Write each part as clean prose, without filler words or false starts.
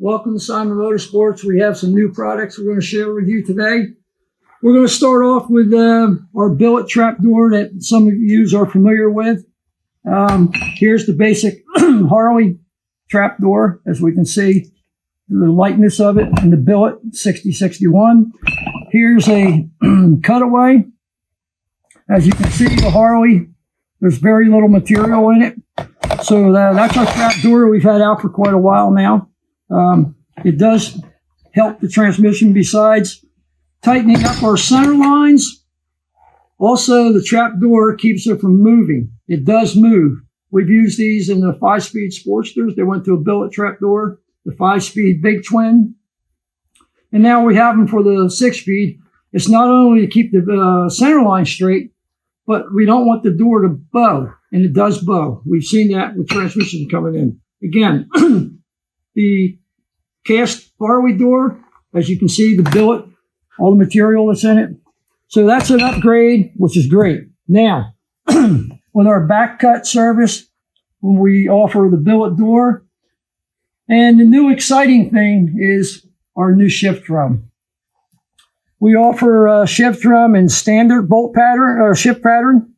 Welcome to Simon Motorsports. We have some new products we're going to share with you today. We're going to start off with our billet trapdoor that some of you are familiar with. Here's the basic Harley trapdoor, as we can see the lightness of it, and the billet 6061. Here's a cutaway. As you can see, the Harley, there's very little material in it. So that's our trapdoor we've had out for quite a while now. It does help the transmission besides tightening up our center lines. Also, the trapdoor keeps it from moving. It does move. We've used these in the 5-speed Sportsters. They went to a billet trapdoor, the 5-speed Big Twin. And now we have them for the 6-speed. It's not only to keep the center line straight, but we don't want the door to bow, and it does bow. We've seen that with transmission coming in. Again, the cast Harley door, as you can see, the billet, all the material that's in it. So that's an upgrade, which is great. Now, with our back cut service, when we offer the billet door, and the new exciting thing is our new shift drum. We offer a shift drum in standard bolt pattern or shift pattern,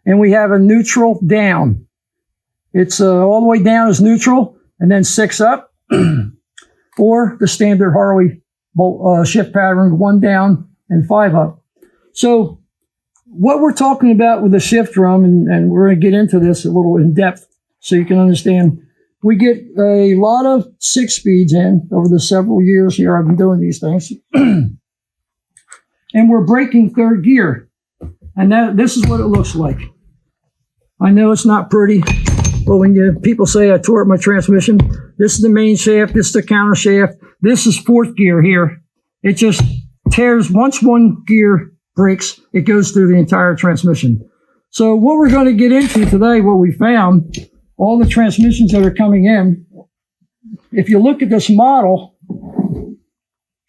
and we have a neutral down. It's all the way down is neutral, and then 6 up, or the standard Harley bolt shift pattern, 1 down and 5 up. So what we're talking about with the shift drum, and we're going to get into this a little in depth so you can understand. We get a lot of 6 speeds in over the several years here I've been doing these things. And we're braking 3rd gear. And this is what it looks like. I know it's not pretty, but when people say I tore up my transmission, this is the main shaft, this is the counter shaft, this is 4th gear here. It just tears, once one gear breaks, it goes through the entire transmission. So what we're going to get into today, what we found, all the transmissions that are coming in, if you look at this model,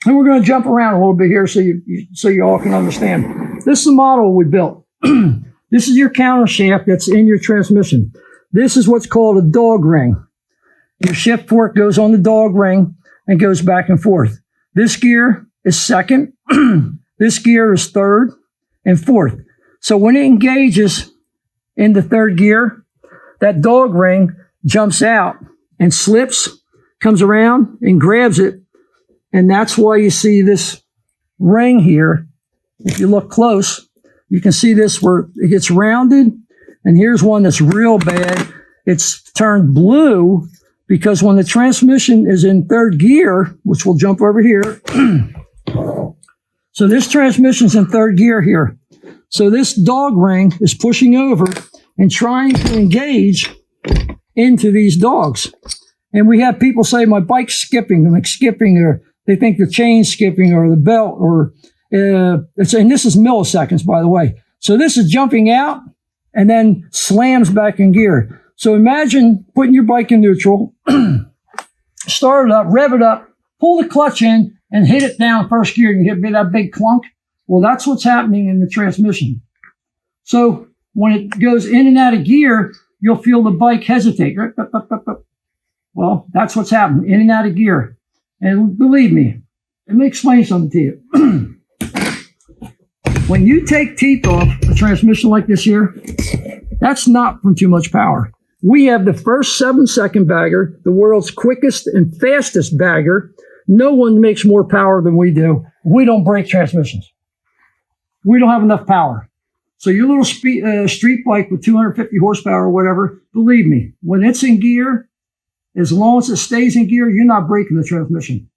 and we're going to jump around a little bit here so you all can understand. This is the model we built. This is your counter shaft that's in your transmission. This is what's called a dog ring. Your shift fork goes on the dog ring and goes back and forth. This gear is 2nd. This gear is 3rd and 4th. So when it engages in the 3rd gear, that dog ring jumps out and slips, comes around and grabs it. And that's why you see this ring here. If you look close, you can see this where it gets rounded. And here's one that's real bad. It's turned blue because when the transmission is in 3rd gear, which we'll jump over here. So this transmission's in 3rd gear here. So this dog ring is pushing over and trying to engage into these dogs. And we have people say, my bike's skipping. I'm like skipping, or they think the chain's skipping, or the belt, or and this is milliseconds, by the way. So this is jumping out and then slams back in gear. So imagine putting your bike in neutral, start it up, rev it up, pull the clutch in, and hit it down 1st gear, and you hit that big clunk. Well, that's what's happening in the transmission. So when it goes in and out of gear, you'll feel the bike hesitate. Well, that's what's happening, in and out of gear. And believe me, let me explain something to you. When you take teeth off a transmission like this here, that's not from too much power. We have the first 7-second bagger, the world's quickest and fastest bagger. No one makes more power than we do. We don't break transmissions. We don't have enough power. So your little street bike with 250 horsepower or whatever, believe me, when it's in gear, as long as it stays in gear, you're not breaking the transmission.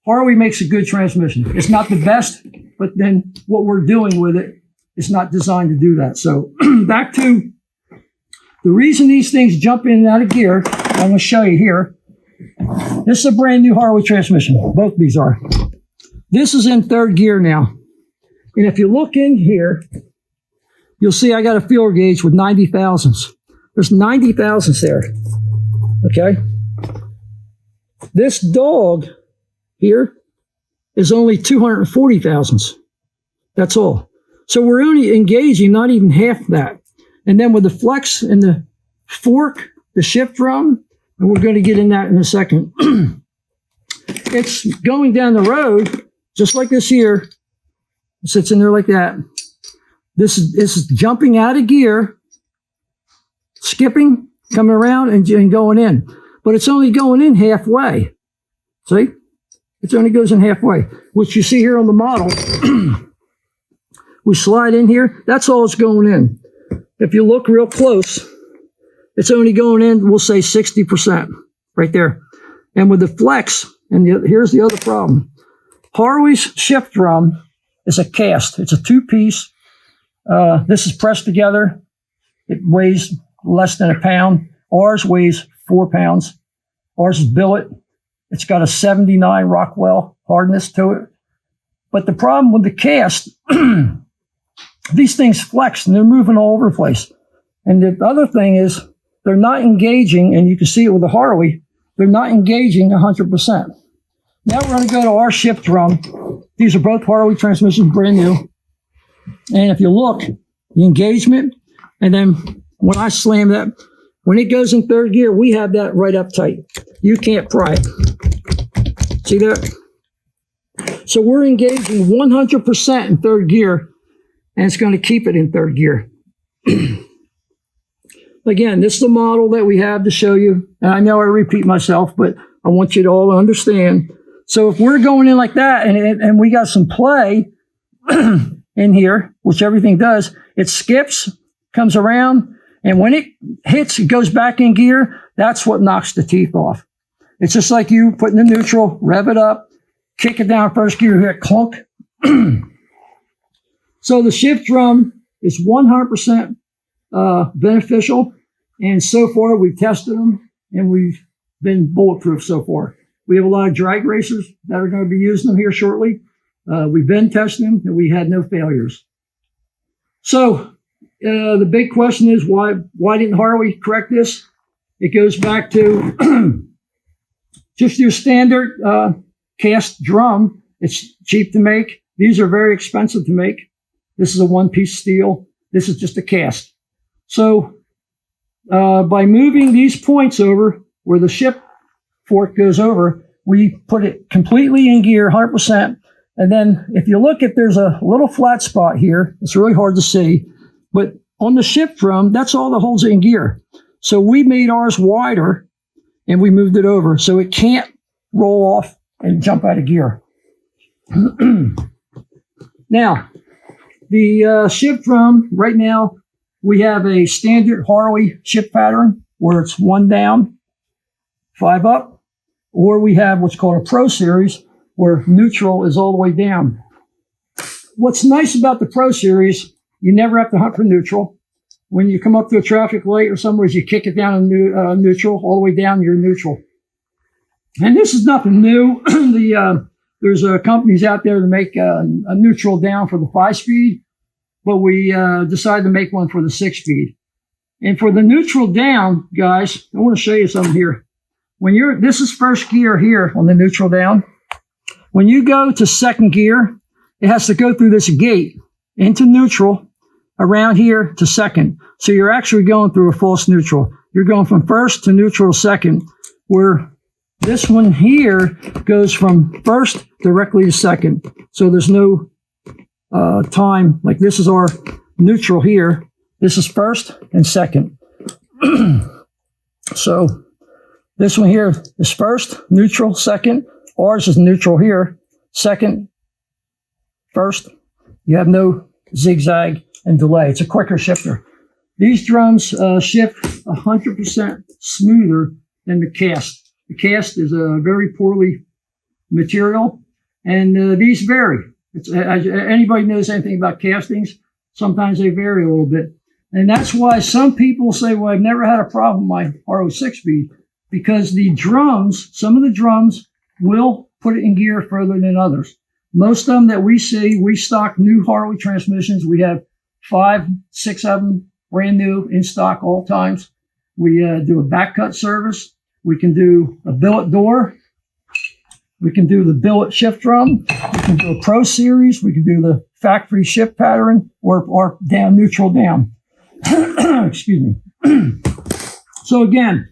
Harley makes a good transmission. It's not the best, but then what we're doing with it is not designed to do that. So back to the reason these things jump in and out of gear, I'm going to show you here. This is a brand new Harley transmission. Both of these are. This is in 3rd gear now. And if you look in here, you'll see I got a feeler gauge with 90 thousandths. There's 90 thousandths there. Okay. This dog here is only 240 thousandths. That's all. So we're only engaging not even half that. And then with the flex and the fork, the shift drum, and we're going to get in that in a second. it's going down the road, just like this here. It sits in there like that. This is jumping out of gear, skipping, coming around, and going in. But it's only going in halfway. See? It only goes in halfway, which you see here on the model. We slide in here. That's all it's going in. If you look real close, it's only going in, we'll say 60% right there. And with the flex, and here's the other problem. Harley's shift drum is a cast. It's a two-piece. This is pressed together. It weighs less than a pound. Ours weighs 4 pounds. Ours is billet. It's got a 79 Rockwell hardness to it. But the problem with the cast, these things flex and they're moving all over the place. And the other thing is they're not engaging, and you can see it with the Harley, they're not engaging 100%. Now we're going to go to our shift drum. These are both Harley transmissions, brand new. And if you look, the engagement, and then when I slam that, when it goes in third gear, we have that right up tight. You can't pry it. See that? So we're engaging 100% in third gear, and it's going to keep it in third gear. Again, this is the model that we have to show you. And I know I repeat myself, but I want you to all understand. So if we're going in like that, and we got some play in here, which everything does, it skips, comes around, and when it hits, it goes back in gear. That's what knocks the teeth off. It's just like you put in the neutral, rev it up, kick it down first gear, hear it clunk. So the shift drum is 100% beneficial. And so far, we've tested them, and we've been bulletproof so far. We have a lot of drag racers that are going to be using them here shortly. We've been testing them, and we had no failures. So the big question is, why didn't Harley correct this? It goes back to just your standard cast drum. It's cheap to make. These are very expensive to make. This is a one-piece steel. This is just a cast. So by moving these points over where the ship fork goes over, we put it completely in gear, 100%. And then if you look at, there's a little flat spot here. It's really hard to see. But on the ship drum, that's all that holds it in gear. So we made ours wider, and we moved it over so it can't roll off and jump out of gear. Now, the shift drum, right now, we have a standard Harley shift pattern where it's 1 down, 5 up, or we have what's called a Pro Series where neutral is all the way down. What's nice about the Pro Series, you never have to hunt for neutral. When you come up to a traffic light or somewhere, you kick it down in neutral, all the way down, you're neutral. And this is nothing new. There's companies out there that make a neutral down for the 5-speed, but we decided to make one for the 6-speed. And for the neutral down, guys, I want to show you something here. This is first gear here on the neutral down. When you go to second gear, it has to go through this gate into neutral, around here to second. So you're actually going through a false neutral. You're going from first to neutral to second, where this one here goes from first directly to second. So there's no time. Like this is our neutral here. This is first and second. So this one here is first, neutral, second. Ours is neutral here, second, first. You have no zigzag and delay. It's a quicker shifter. These drums shift 100% smoother than the cast. The cast is a very poorly material, and these vary. Anybody knows anything about castings, sometimes they vary a little bit. And that's why some people say, well, I've never had a problem with my RO 6-speed, because the drums, some of the drums will put it in gear further than others. Most of them that we see, we stock new Harley transmissions. We have 5, 6 of them brand new in stock all times. We do a back cut service. We can do a billet door. We can do the billet shift drum. We can do a Pro Series. We can do the factory shift pattern or down, neutral down. Excuse me. So again,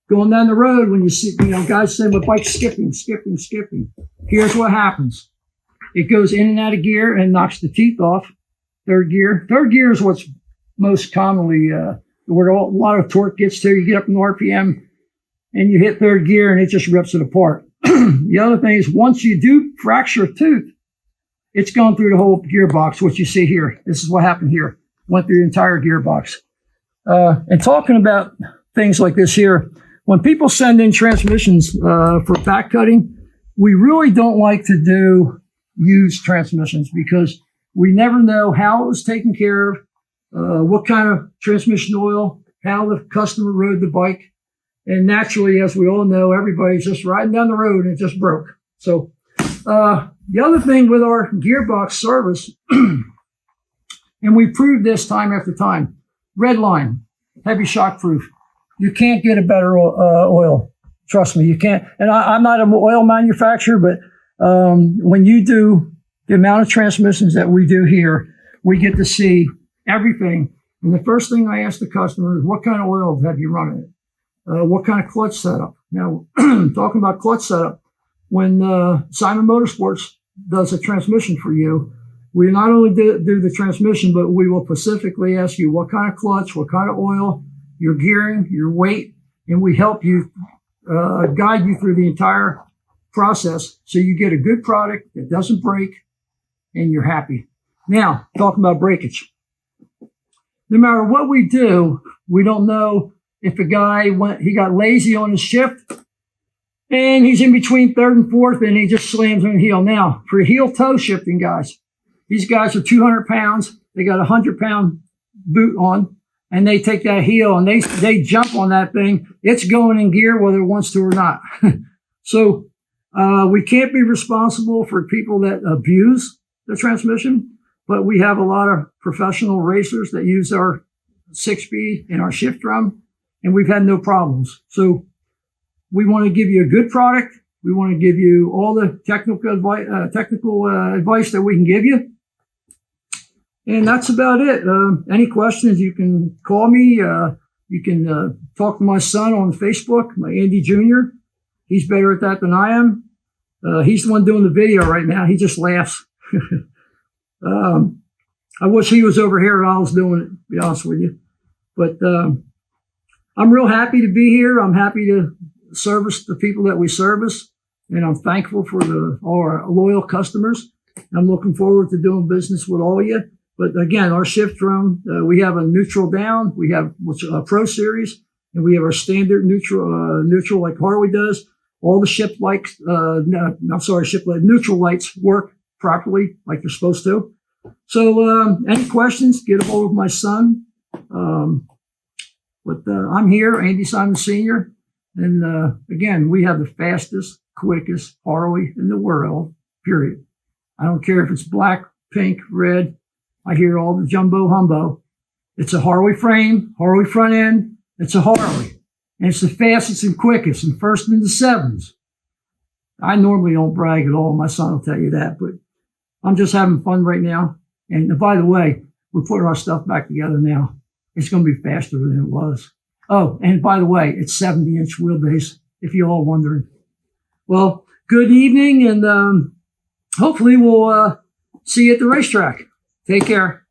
going down the road when you see, guys say my bike's skipping. Here's what happens. It goes in and out of gear and knocks the teeth off. Third gear. Third gear is what's most commonly where a lot of torque gets to. You get up in RPM and you hit third gear and it just rips it apart. The other thing is once you do fracture a tooth, it's gone through the whole gearbox, what you see here. This is what happened here. Went through the entire gearbox. And talking about things like this here, when people send in transmissions for back cutting, we really don't like to do used transmissions because we never know how it was taken care of, what kind of transmission oil, how the customer rode the bike. And naturally, as we all know, everybody's just riding down the road and it just broke. So the other thing with our gearbox service, and we proved this time after time, red line, heavy shock proof. You can't get a better oil. Trust me, you can't. And I'm not an oil manufacturer, but when you do the amount of transmissions that we do here, we get to see everything. And the first thing I ask the customer is, what kind of oil have you run in it? What kind of clutch setup? Now, talking about clutch setup, when Simon Motorsports does a transmission for you, we not only do the transmission, but we will specifically ask you what kind of clutch, what kind of oil, your gearing, your weight, and we help you guide you through the entire process so you get a good product that doesn't break and you're happy. Now, talking about breakage. No matter what we do, we don't know if a guy he got lazy on his shift and he's in between third and fourth and he just slams on the heel. Now, for heel toe shifting guys, these guys are 200 pounds. They got a 100-pound boot on and they take that heel and they jump on that thing. It's going in gear whether it wants to or not. So we can't be responsible for people that abuse the transmission, but we have a lot of professional racers that use our 6-speed and our shift drum, and we've had no problems. So we want to give you a good product. We want to give you all the technical advice that we can give you. And that's about it. Any questions, you can call me. You can talk to my son on Facebook, my Andy Jr. He's better at that than I am. He's the one doing the video right now. He just laughs. I wish he was over here and I was doing it, to be honest with you. But I'm real happy to be here. I'm happy to service the people that we service. And I'm thankful for all our loyal customers. I'm looking forward to doing business with all of you. But again, our shift drum, we have a neutral down. We have a Pro Series, and we have our standard neutral like Harley does. All the neutral lights work properly like they're supposed to. So any questions, get a hold of my son. But I'm here, Andy Simon Sr. And again, we have the fastest, quickest Harley in the world, period. I don't care if it's black, pink, red. I hear all the jumbo humbo. It's a Harley frame, Harley front end. It's a Harley. And it's the fastest and quickest and first in the sevens. I normally don't brag at all. My son will tell you that, but I'm just having fun right now. And by the way, we're putting our stuff back together now. It's going to be faster than it was. Oh, and by the way, it's 70-inch wheelbase, if you're all wondering. Well, good evening, and hopefully we'll see you at the racetrack. Take care.